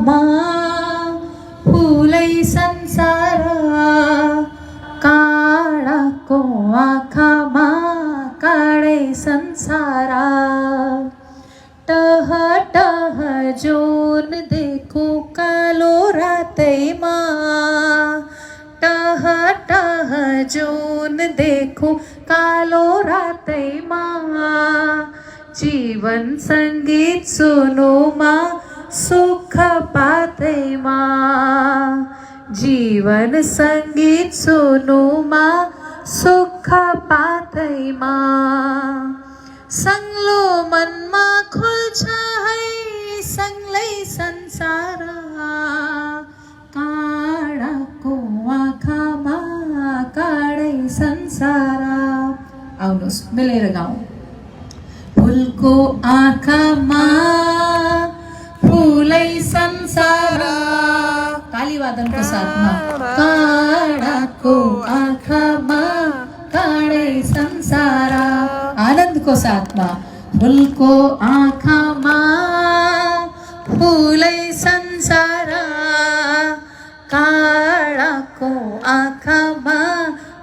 आँखामा फुलै संसार काळाको आँखामा काळै संसारा टह टह जोन देखो कालो रातैमा टह टह जोन देखो कालो रातैमा जीवन संगीत सुनो मा सुख पातैमा जीवन संगीत सुनो मा सुख पातैमा संगलो मनमा खुल्छ है संगलै संसार काळाको आँखामा काळै संसारा। आउनुहोस् मिलेर गाउँ। फुलको आँखामा फुलै संसार तालीवादनको साथमा काळाको आँखामा काळै संसारा आनन्दको साथमा फुलको आँखामा फुलै संसार काळाको आँखामा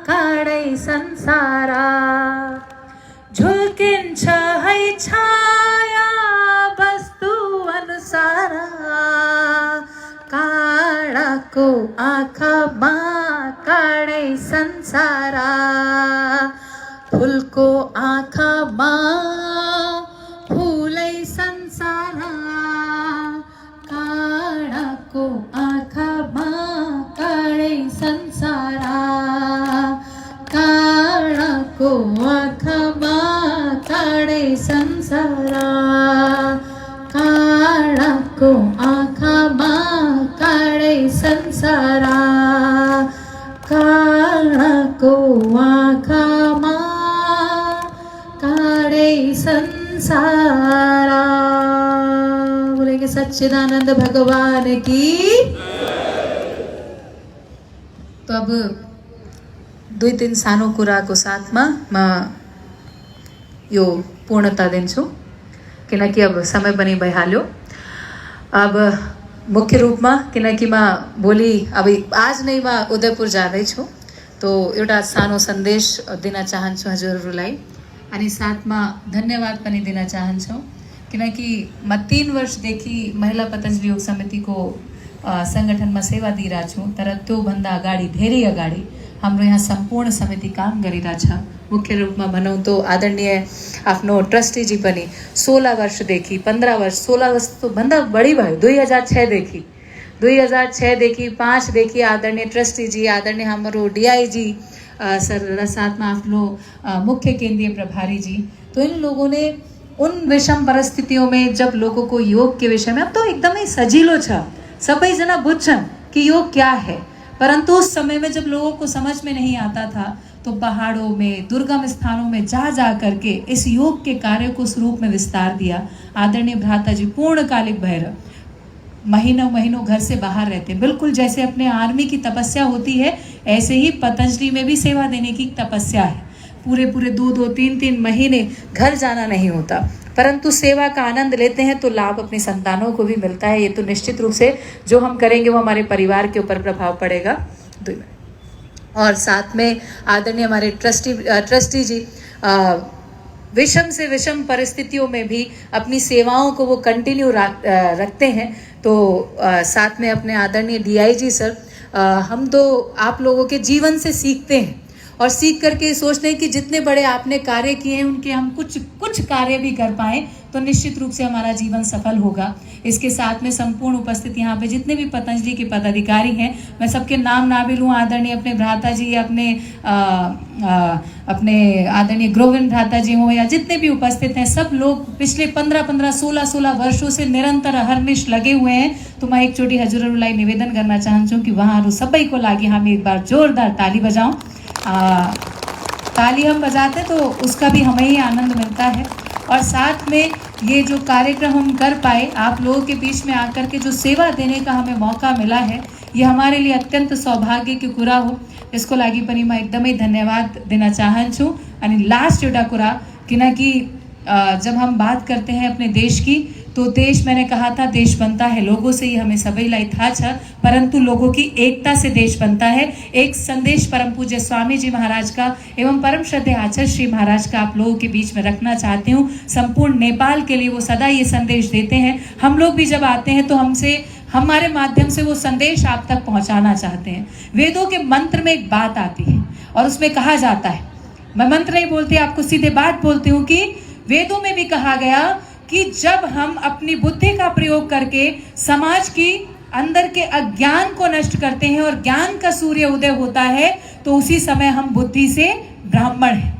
काळै संसारा झुल्किन्छ है छाया वस्तु अनुसार काळाको आँखामा काळै संसारा फुलको आँखामा फुलै संसारा काळाको आँखामा काळै संसारा काळाको आँखामा काळै संसारा काळाको आँखामा काळै संसारा काळाको आँखामा काळै संसारा। बोलेंगे सच्चिदानंद भगवान की। तो अब 2-3 सानो कुराको साथमा म यो पूर्णता दिन्छु किनकि अब समय पनि भइहाल्यो। अब मुख्य रूपमा किनकि म भोलि अब आज नै म उदयपुर जाँदैछु तो एउटा सानो सन्देश दिन चाहन्छु हजुरहरूलाई अनि साथमा धन्यवाद पनि दिन चाहन्छु किनकि म 3 वर्षदेखि महिला पतञ्जलि योग समितिको सङ्गठनमा सेवा दिइरहेको छु तर त्योभन्दा अगाडि धेरै अगाडि हाम्रो यहाँ सम्पूर्ण समिति काम गरिरहेछ। मुख्य रूपमा भनौँ तो आदरणीय आफ्नो ट्रस्टीजी पनि 16 वर्षदेखि 15 वर्ष 16 वर्ष तो भन्दा बढी भयो 2006 देखि 5 देखि आदरणीय ट्रस्टीजी आदरणीय हाम्रो डीआईजी सर र साथमा आफ्नो मुख्य केंद्रीय प्रभारी जी तो इन लोगों ने उन विषम परिस्थितियों में जब लोगों को योग के विषय में अब तो एकदमै सजिलो छ सबैजना बुझ्छन् कि योग क्या है परंतु उस समय में जब लोगों को समझ में नहीं आता था तो पहाड़ों में दुर्गम स्थानों में जा करके इस योग के कार्य को उस रूप में विस्तार दिया। आदरणीय भ्राता जी पूर्णकालिक भैरव महीनों घर से बाहर रहते बिल्कुल जैसे अपने आर्मी की तपस्या होती है ऐसे ही पतंजलि में भी सेवा देने की तपस्या है। पूरे 2-3 महीने घर जाना नहीं होता परंतु सेवा का आनंद लेते हैं तो लाभ अपनी संतानों को भी मिलता है। ये तो निश्चित रूप से जो हम करेंगे वो हमारे परिवार के ऊपर प्रभाव पड़ेगा। 2 मिनट और साथ में आदरणीय हमारे ट्रस्टी जी विषम से विषम परिस्थितियों में भी अपनी सेवाओं को वो कंटिन्यू रखते हैं। तो साथ में अपने आदरणीय डीआईजी सर हम तो आप लोगों के जीवन से सीखते हैं और सीख करके सोचते हैं कि जितने बड़े आपने कार्य किए हैं उनके हम कुछ कार्य भी कर पाएँ तो निश्चित रूप से हमारा जीवन सफल होगा। इसके साथ में संपूर्ण उपस्थित यहाँ पे जितने भी पतंजलि के पदाधिकारी हैं मैं सबके नाम ना भी लूँ आदरणीय अपने भ्राता जी अपने आदरणीय गोविंद भ्राता जी हों या जितने भी उपस्थित हैं सब लोग पिछले 15 16 वर्षों से निरंतर अहर्निश लगे हुए हैं। तो मैं एकचोटि हजुरहरूलाई निवेदन गर्न चाहन्छु कि उहाँहरू सबैको लागि हामी एक बार जोरदार ताली बजाऊं। ताली हम बजाते तो उसका भी हमें ही आनंद मिलता है और साथ में ये जो कार्यक्रम हम कर पाए आप लोगों के बीच में आकर के जो सेवा देने का हमें मौका मिला है ये हमारे लिए अत्यंत सौभाग्य की कुरा हो। यसको लागि पनि म एकदमै धन्यवाद दिन चाहन्छु। अनि लास्ट एउटा कुरा किनकि जब हम बात करते हैं अपने देश की तो देश, मैंने कहा था देश बनता है लोगों से, ही हमें सबैलाई थाहा छ, परंतु लोगों की एकता से देश बनता है। एक संदेश परम पूज्य स्वामी जी महाराज का एवं परम श्रद्धेय आचार्य श्री महाराज का आप लोगों के बीच में रखना चाहती हूँ। संपूर्ण नेपाल के लिए वो सदा ये संदेश देते हैं। हम लोग भी जब आते हैं तो हमारे माध्यम से वो संदेश आप तक पहुंचाना चाहते हैं। वेदों के मंत्र में एक बात आती है और उसमें कहा जाता है, मैं मंत्र नहीं बोलती, आपको सीधे बात बोलती हूँ कि वेदों में भी कहा गया कि जब हम अपनी बुद्धि का प्रयोग करके समाज की अंदर के अज्ञान को नष्ट करते हैं और ज्ञान का सूर्य उदय होता है, तो उसी समय हम बुद्धि से ब्राह्मण हैं।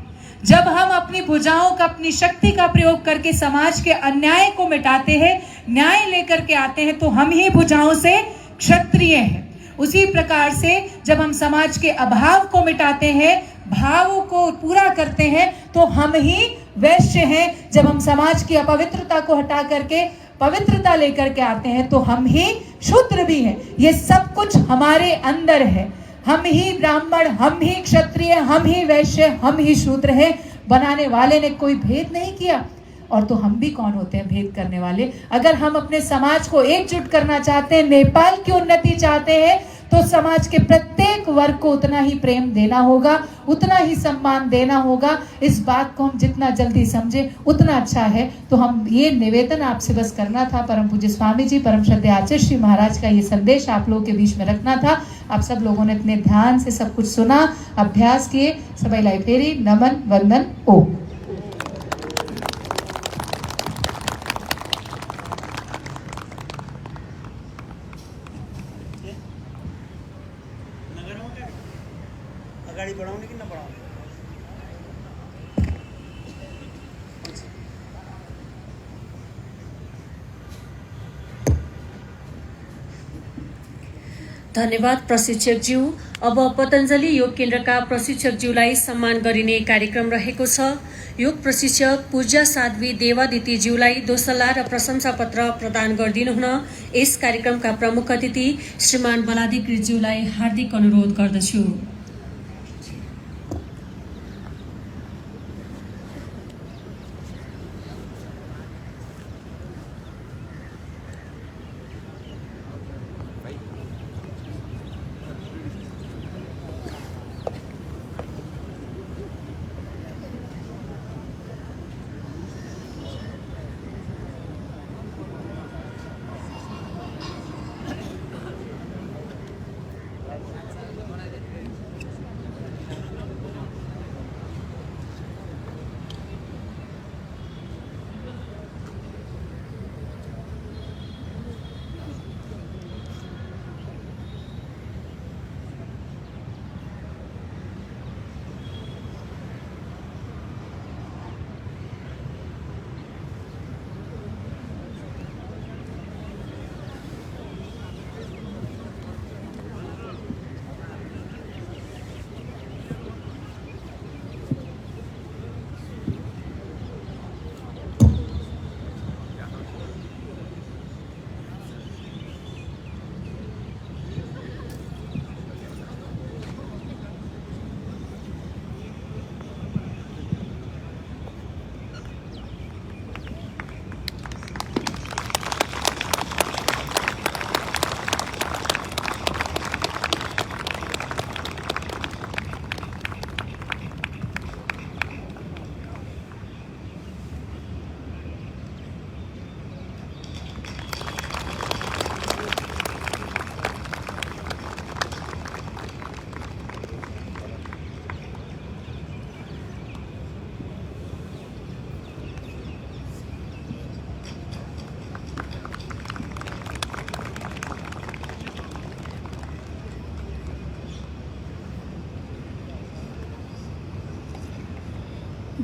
जब हम अपनी भुजाओं का, अपनी शक्ति का प्रयोग करके समाज के अन्याय को मिटाते हैं, न्याय लेकर के आते हैं, तो हम ही भुजाओं से क्षत्रिय हैं। उसी प्रकार से जब हम समाज के अभाव को मिटाते हैं, भावों को पूरा करते हैं, तो हम ही वैश्य हैं। जब हम समाज की अपवित्रता को हटा करके पवित्रता लेकर के आते हैं, तो हम ही शूद्र भी हैं। ये सब कुछ हमारे अंदर है। हम ही ब्राह्मण, हम ही क्षत्रिय, हम ही वैश्य, हम ही शूद्र हैं। बनाने वाले ने कोई भेद नहीं किया, और तो हम भी कौन होते हैं भेद करने वाले। अगर हम अपने समाज को एकजुट करना चाहते हैं, नेपाल की उन्नति चाहते हैं, तो समाज के प्रत्येक वर्ग को उतना ही प्रेम देना होगा, उतना ही सम्मान देना होगा। इस बात को हम जितना जल्दी समझे उतना अच्छा है। तो हम ये निवेदन आपसे बस करना था, परम पूज्य स्वामी जी, परम श्रद्धेय आचार्य श्री महाराज का ये संदेश आप लोगों के बीच में रखना था। आप सब लोगों ने इतने ध्यान से सब कुछ सुना, अभ्यास किए। सबैलाई फेरि नमन वंदन ओ। अगाडि बढाउने कि नबढाउने? धन्यवाद प्रशिक्षकज्यू। अब पतञ्जलि योग केन्द्रका प्रशिक्षकज्यूलाई सम्मान गरिने कार्यक्रम रहेको छ। योग प्रशिक्षक पूज्य साध्वी देवादित्यज्यूलाई दोसल्ला र प्रशंसा पत्र प्रदान गरिदिनुहुन यस कार्यक्रमका प्रमुख अतिथि श्रीमान बलाधिकृतज्यूलाई हार्दिक अनुरोध गर्दछु।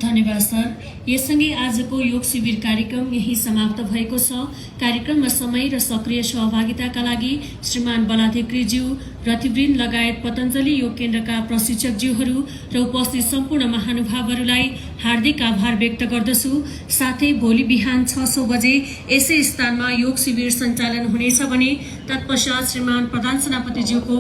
धन्यवाद सर। यससँगै आजको योग शिविर कार्यक्रम यही समाप्त भएको छ। कार्यक्रममा समय र सक्रिय सहभागिताका लागि श्रीमान बलाधिकृतज्यू, रतिवृन्द लगायत पतञ्जलि योग केन्द्रका प्रशिक्षकज्यूहरू र उपस्थित सम्पूर्ण महानुभावहरूलाई हार्दिक आभार व्यक्त गर्दछु। साथै भोलि बिहान 6:00 बजे यसै स्थानमा योग शिविर सञ्चालन हुनेछ भने तत्पश्चात श्रीमान प्रधान सेनापतिज्यूको